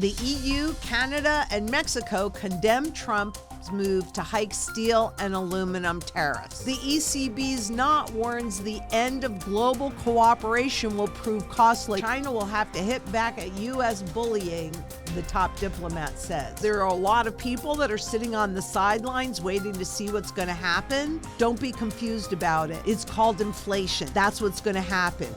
The EU, Canada, and Mexico condemned Trump's move to hike steel and aluminum tariffs. The ECB's knot warns the end of global cooperation will prove costly. China will have to hit back at U.S. bullying, the top diplomat says. There are a lot of people that are sitting on the sidelines waiting to see what's going to happen. Don't be confused about it. It's called inflation. That's what's going to happen.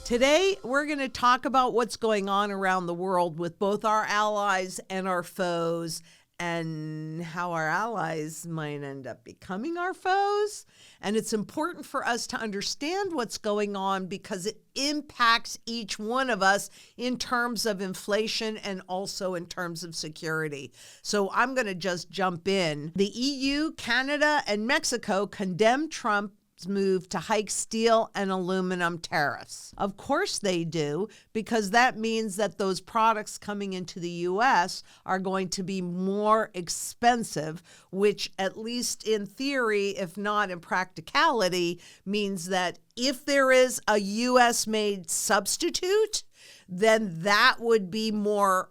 Today, we're going to talk about what's going on around the world with both our allies and our foes, and how our allies might end up becoming our foes. And it's important for us to understand what's going on because it impacts each one of us in terms of inflation and also in terms of security. So I'm going to just jump in. The EU, Canada, and Mexico condemned Trump's move to hike steel and aluminum tariffs. Of course they do, because that means that those products coming into the U.S. are going to be more expensive, which at least in theory, if not in practicality, means that if there is a U.S.-made substitute, then that would be more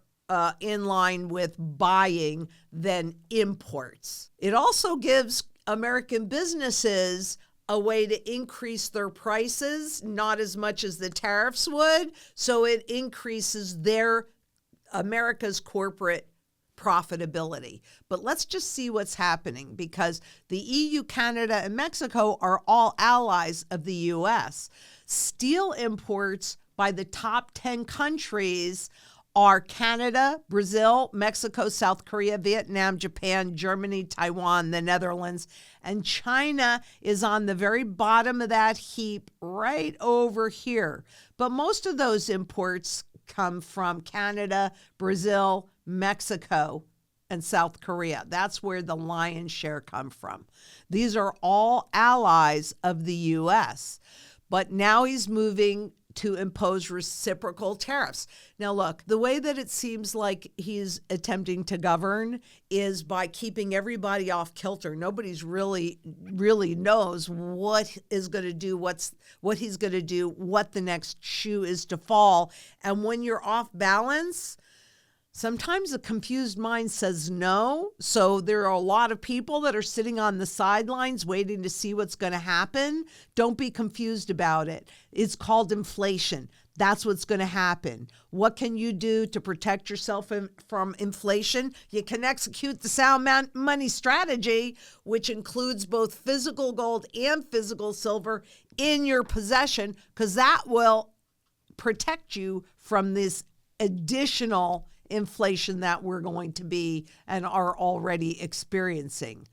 in line with buying than imports. It also gives American businesses a way to increase their prices, not as much as the tariffs would. So it increases America's corporate profitability. But let's just see what's happening, because the EU, Canada, and Mexico are all allies of the U.S. Steel imports by the top 10 countries are Canada, Brazil, Mexico, South Korea, Vietnam, Japan, Germany, Taiwan, the Netherlands, and China is on the very bottom of that heap right over here. But most of those imports come from Canada, Brazil, Mexico, and South Korea. That's where the lion's share come from. These are all allies of the U.S., but now he's moving to impose reciprocal tariffs. Now, look, the way that it seems like he's attempting to govern is by keeping everybody off kilter. Nobody's really knows what is going to do, what he's going to do, what the next shoe is to fall. And when you're off balance, sometimes a confused mind says no. So there are a lot of people that are sitting on the sidelines waiting to see what's going to happen. Don't be confused about it. It's called inflation. That's what's going to happen. What can you do to protect yourself from inflation? You can execute the sound money strategy, which includes both physical gold and physical silver in your possession, because that will protect you from this additional inflation that we're going to be and are already experiencing.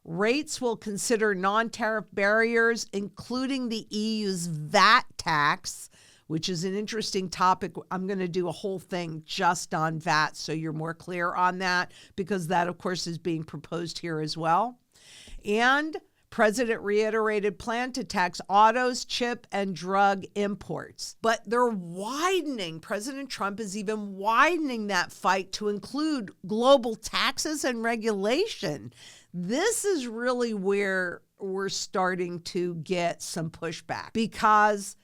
Rates will consider non-tariff barriers, including the EU's VAT tax, which is an interesting topic. I'm going to do a whole thing just on VAT so you're more clear on that, because that, of course, is being proposed here as well. And President reiterated plan to tax autos, chip, and drug imports. But they're widening. President Trump is even widening that fight to include global taxes and regulation. This is really where we're starting to get some pushback, because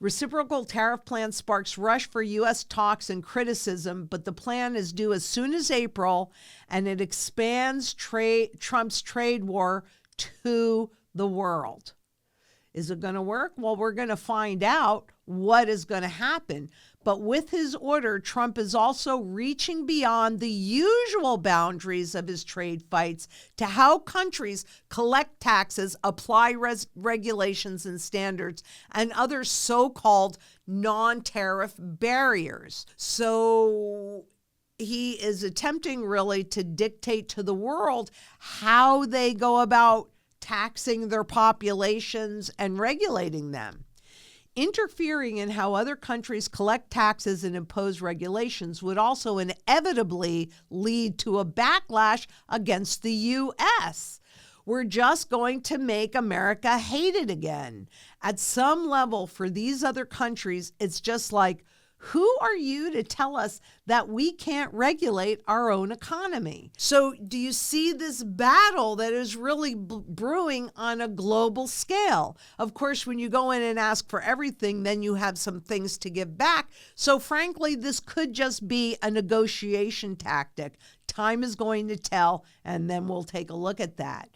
reciprocal tariff plan sparks rush for U.S. talks and criticism, but the plan is due as soon as April, and it expands Trump's trade war to the world. Is it going to work? Well, we're going to find out what is going to happen. But with his order, Trump is also reaching beyond the usual boundaries of his trade fights to how countries collect taxes, apply regulations and standards, and other so-called non-tariff barriers. So he is attempting really to dictate to the world how they go about taxing their populations and regulating them. Interfering in how other countries collect taxes and impose regulations would also inevitably lead to a backlash against the U.S. We're just going to make America hate it again. At some level, for these other countries, it's just like, Who are you to tell us that we can't regulate our own economy? So do you see this battle that is really brewing on a global scale? Of course, when you go in and ask for everything, then you have some things to give back. So frankly, this could just be a negotiation tactic. Time is going to tell, and then we'll take a look at that.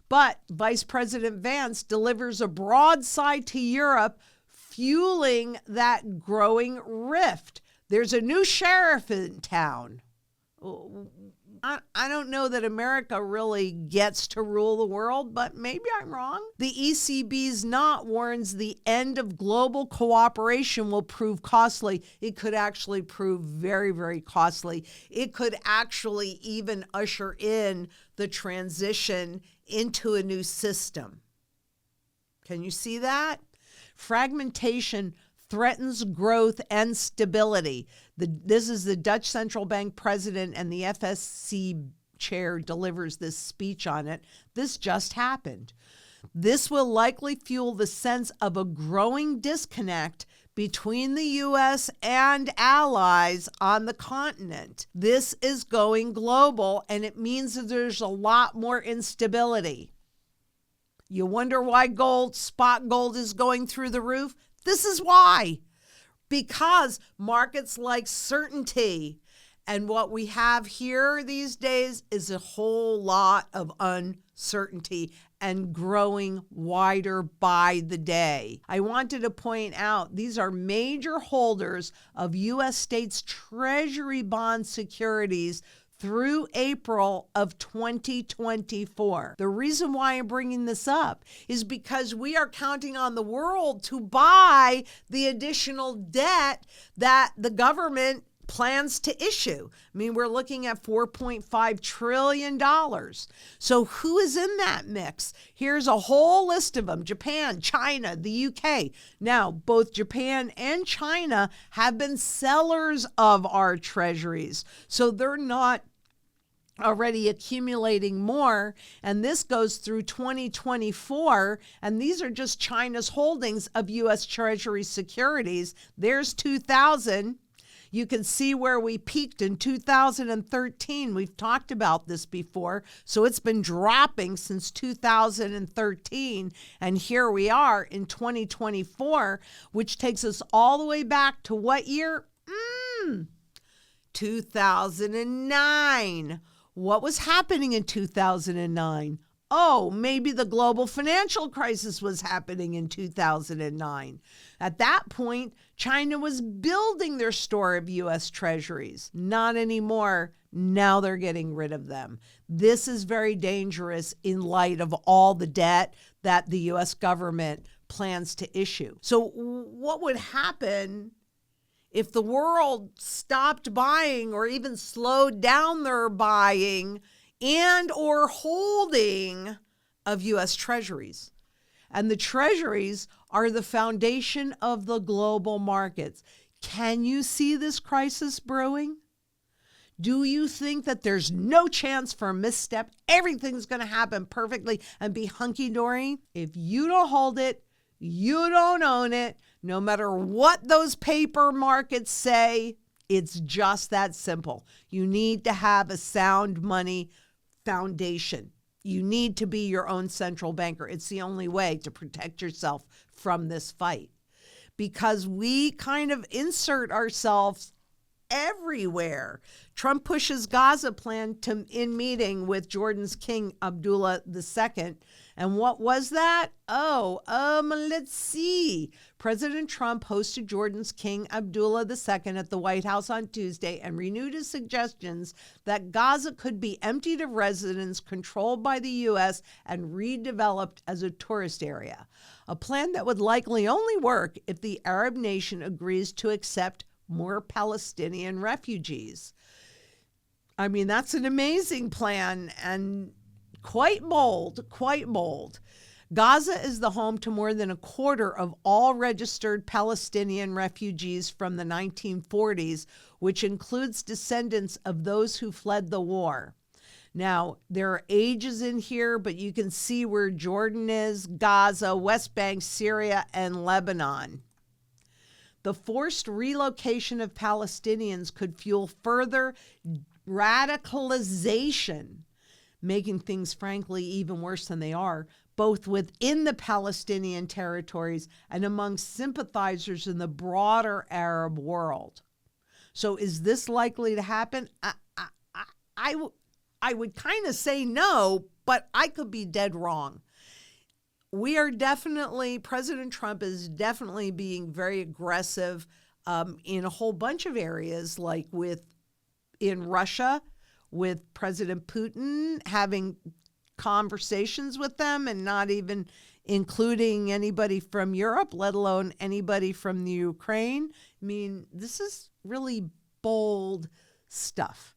But Vice President Vance delivers a broadside to Europe, fueling that growing rift. There's a new sheriff in town. I don't know that America really gets to rule the world, but maybe I'm wrong. The ECB's knot warns the end of global cooperation will prove costly. It could actually prove very, very costly. It could actually even usher in the transition into a new system. Can you see that? Fragmentation threatens growth and stability. This is the Dutch Central Bank president, and the FSC chair delivers this speech on it. This just happened. This will likely fuel the sense of a growing disconnect between the U.S. and allies on the continent. This is going global, and it means that there's a lot more instability. You wonder why spot gold is going through the roof? This is why. Because markets like certainty. And what we have here these days is a whole lot of uncertainty and growing wider by the day. I wanted to point out these are major holders of U.S. states Treasury bond securities through April of 2024. The reason why I'm bringing this up is because we are counting on the world to buy the additional debt that the government plans to issue. I mean, we're looking at $4.5 trillion. So who is in that mix? Here's a whole list of them: Japan, China, the UK. Now, both Japan and China have been sellers of our treasuries, so they're not already accumulating more, and this goes through 2024, and these are just China's holdings of U.S. Treasury securities. There's 2000. You can see where we peaked in 2013. We've talked about this before. So it's been dropping since 2013. And here we are in 2024, which takes us all the way back to what year? 2009. What was happening in 2009? Oh, maybe the global financial crisis was happening in 2009. At that point, China was building their store of U.S. treasuries. Not anymore. Now they're getting rid of them. This is very dangerous in light of all the debt that the U.S. government plans to issue. So what would happen if the world stopped buying or even slowed down their buying and or holding of U.S. treasuries? And the treasuries are the foundation of the global markets. Can you see this crisis brewing? Do you think that there's no chance for a misstep? Everything's going to happen perfectly and be hunky-dory? If you don't hold it, you don't own it. No matter what those paper markets say, it's just that simple. You need to have a sound money foundation. You need to be your own central banker. It's the only way to protect yourself from this fight, because we kind of insert ourselves everywhere. Trump pushes Gaza plan in meeting with Jordan's King Abdullah II. And what was that? Let's see. President Trump hosted Jordan's King Abdullah II at the White House on Tuesday and renewed his suggestions that Gaza could be emptied of residents controlled by the U.S. and redeveloped as a tourist area, a plan that would likely only work if the Arab nation agrees to accept more Palestinian refugees. I mean, that's an amazing plan and quite bold, quite bold. Gaza is the home to more than a quarter of all registered Palestinian refugees from the 1940s, which includes descendants of those who fled the war. Now, there are ages in here, but you can see where Jordan is, Gaza, West Bank, Syria, and Lebanon. The forced relocation of Palestinians could fuel further radicalization, making things, frankly, even worse than they are, both within the Palestinian territories and among sympathizers in the broader Arab world. So is this likely to happen? I would kind of say no, but I could be dead wrong. President Trump is definitely being very aggressive in a whole bunch of areas, like in Russia, with President Putin, having conversations with them and not even including anybody from Europe, let alone anybody from the Ukraine. I mean, this is really bold stuff.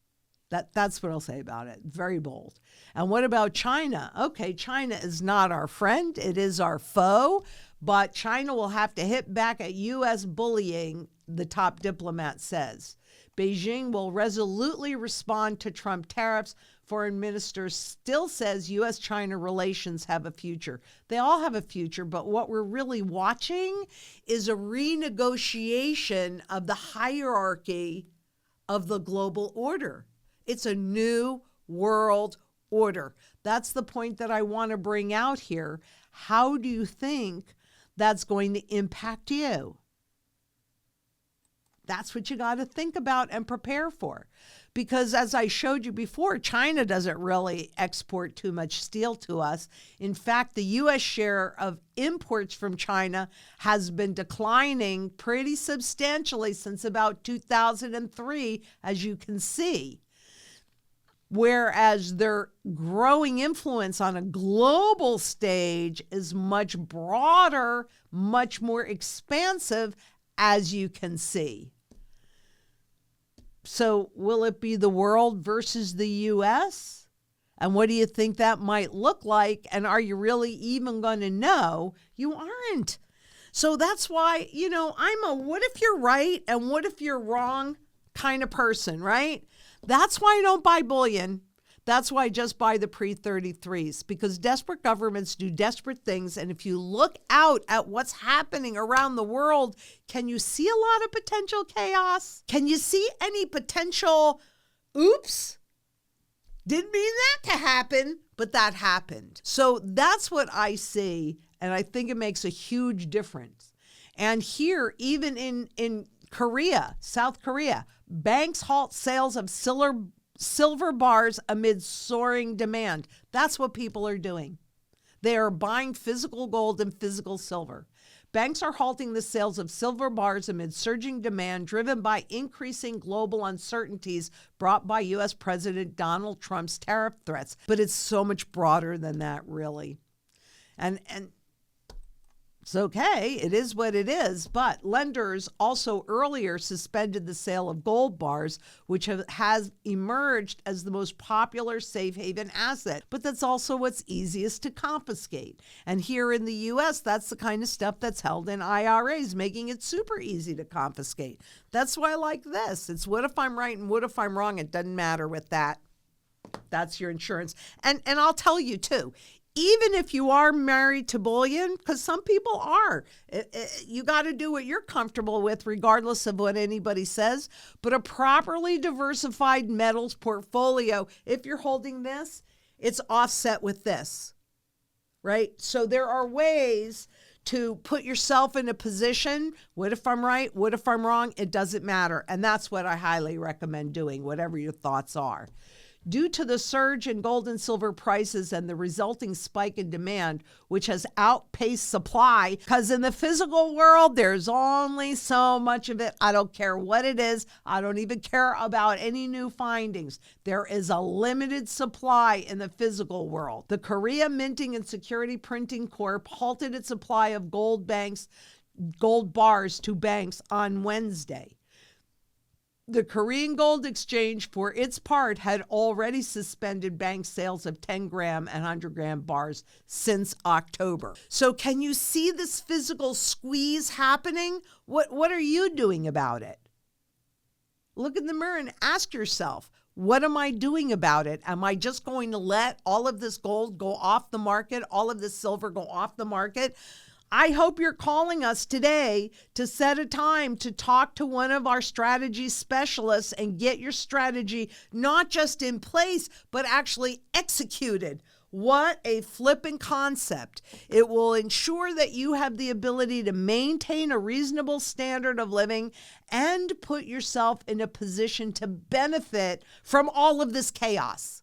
That's what I'll say about it. Very bold. And what about China? Okay, China is not our friend. It is our foe. But China will have to hit back at U.S. bullying, the top diplomat says. Beijing will resolutely respond to Trump tariffs. Foreign minister still says U.S.-China relations have a future. They all have a future, but what we're really watching is a renegotiation of the hierarchy of the global order. It's a new world order. That's the point that I want to bring out here. How do you think that's going to impact you? That's what you got to think about and prepare for. Because as I showed you before, China doesn't really export too much steel to us. In fact, the U.S. share of imports from China has been declining pretty substantially since about 2003, as you can see. Whereas their growing influence on a global stage is much broader, much more expansive, as you can see. So will it be the world versus the U.S.? And what do you think that might look like? And are you really even going to know? You aren't. So that's why, I'm a what if you're right and what if you're wrong kind of person, right? That's why I don't buy bullion. That's why I just buy the pre-33s, because desperate governments do desperate things. And if you look out at what's happening around the world, can you see a lot of potential chaos? Can you see any potential, oops, didn't mean that to happen, but that happened. So that's what I see. And I think it makes a huge difference. And here, even in Korea, South Korea, banks halt sales of silver bars amid soaring demand. That's what people are doing. They are buying physical gold and physical silver. Banks are halting the sales of silver bars amid surging demand driven by increasing global uncertainties brought by U.S. President Donald Trump's tariff threats. But it's so much broader than that, really. And it's okay. It is what it is. But lenders also earlier suspended the sale of gold bars, which has emerged as the most popular safe haven asset. But that's also what's easiest to confiscate. And here in the U.S., that's the kind of stuff that's held in IRAs, making it super easy to confiscate. That's why I like this. It's what if I'm right and what if I'm wrong? It doesn't matter with that. That's your insurance. And I'll tell you, too, even if you are married to bullion, because some people are, you got to do what you're comfortable with, regardless of what anybody says. But a properly diversified metals portfolio, if you're holding this, it's offset with this, right? So there are ways to put yourself in a position. What if I'm right? What if I'm wrong? It doesn't matter. And that's what I highly recommend doing, whatever your thoughts are. Due to the surge in gold and silver prices and the resulting spike in demand, which has outpaced supply, because in the physical world, there's only so much of it. I don't care what it is. I don't even care about any new findings. There is a limited supply in the physical world. The Korea Minting and Security Printing Corp halted its supply of gold bars to banks on Wednesday. The Korean Gold Exchange, for its part, had already suspended bank sales of 10-gram and 100-gram bars since October. So can you see this physical squeeze happening? What are you doing about it? Look in the mirror and ask yourself, what am I doing about it? Am I just going to let all of this gold go off the market, all of this silver go off the market? I hope you're calling us today to set a time to talk to one of our strategy specialists and get your strategy not just in place, but actually executed. What a flipping concept. It will ensure that you have the ability to maintain a reasonable standard of living and put yourself in a position to benefit from all of this chaos.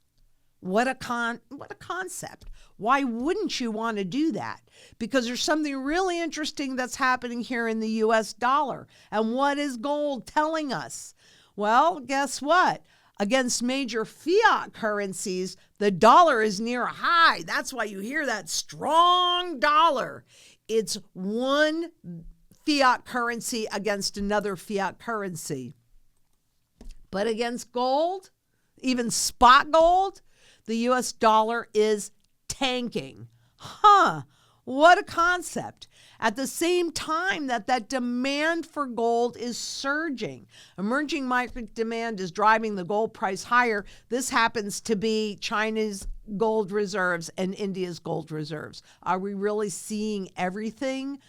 What a concept. Why wouldn't you want to do that? Because there's something really interesting that's happening here in the US dollar. And what is gold telling us? Well, guess what? Against major fiat currencies, the dollar is near a high. That's why you hear that strong dollar. It's one fiat currency against another fiat currency. But against gold, even spot gold, the US dollar is tanking. What a concept. At the same time that demand for gold is surging. Emerging market demand is driving the gold price higher. This happens to be China's gold reserves and India's gold reserves. Are we really seeing everything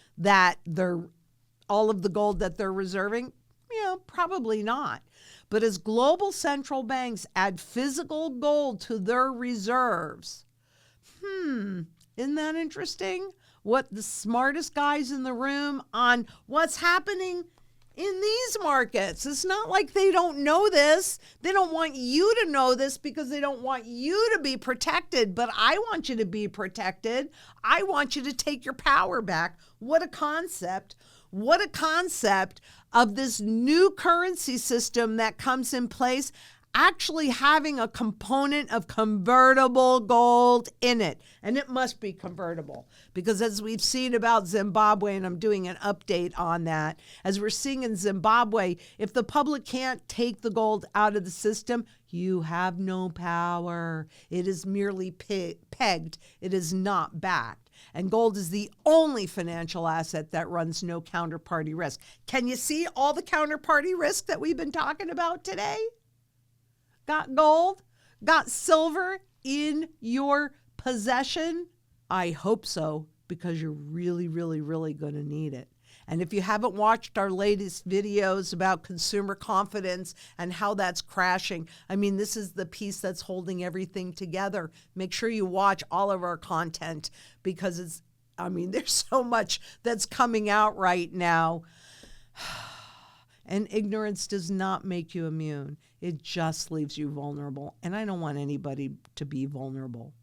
all of the gold that they're reserving? Probably not. But as global central banks add physical gold to their reserves, isn't that interesting? What the smartest guys in the room on what's happening in these markets. It's not like they don't know this. They don't want you to know this because they don't want you to be protected. But I want you to be protected. I want you to take your power back. What a concept. What a concept of this new currency system that comes in place, actually having a component of convertible gold in it. And it must be convertible because as we've seen about Zimbabwe, and I'm doing an update on that, as we're seeing in Zimbabwe, if the public can't take the gold out of the system, you have no power. It is merely pegged. It is not backed. And gold is the only financial asset that runs no counterparty risk. Can you see all the counterparty risk that we've been talking about today? Got gold? Got silver in your possession? I hope so, because you're really, really, really going to need it. And if you haven't watched our latest videos about consumer confidence and how that's crashing, this is the piece that's holding everything together. Make sure you watch all of our content because there's so much that's coming out right now. And ignorance does not make you immune. It just leaves you vulnerable. And I don't want anybody to be vulnerable.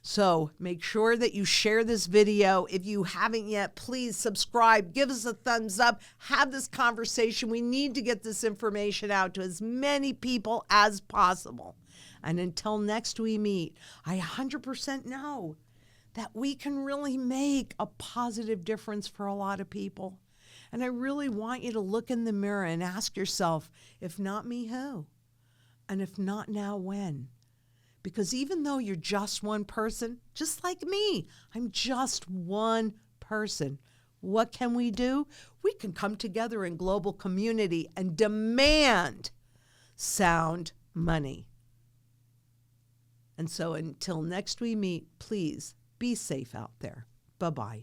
So make sure that you share this video. If you haven't yet, please subscribe, give us a thumbs up, have this conversation. We need to get this information out to as many people as possible. And until next we meet, I 100% know that we can really make a positive difference for a lot of people. And I really want you to look in the mirror and ask yourself, if not me, who? And if not now, when? Because even though you're just one person, just like me, I'm just one person. What can we do? We can come together in global community and demand sound money. And so until next we meet, please be safe out there. Bye-bye.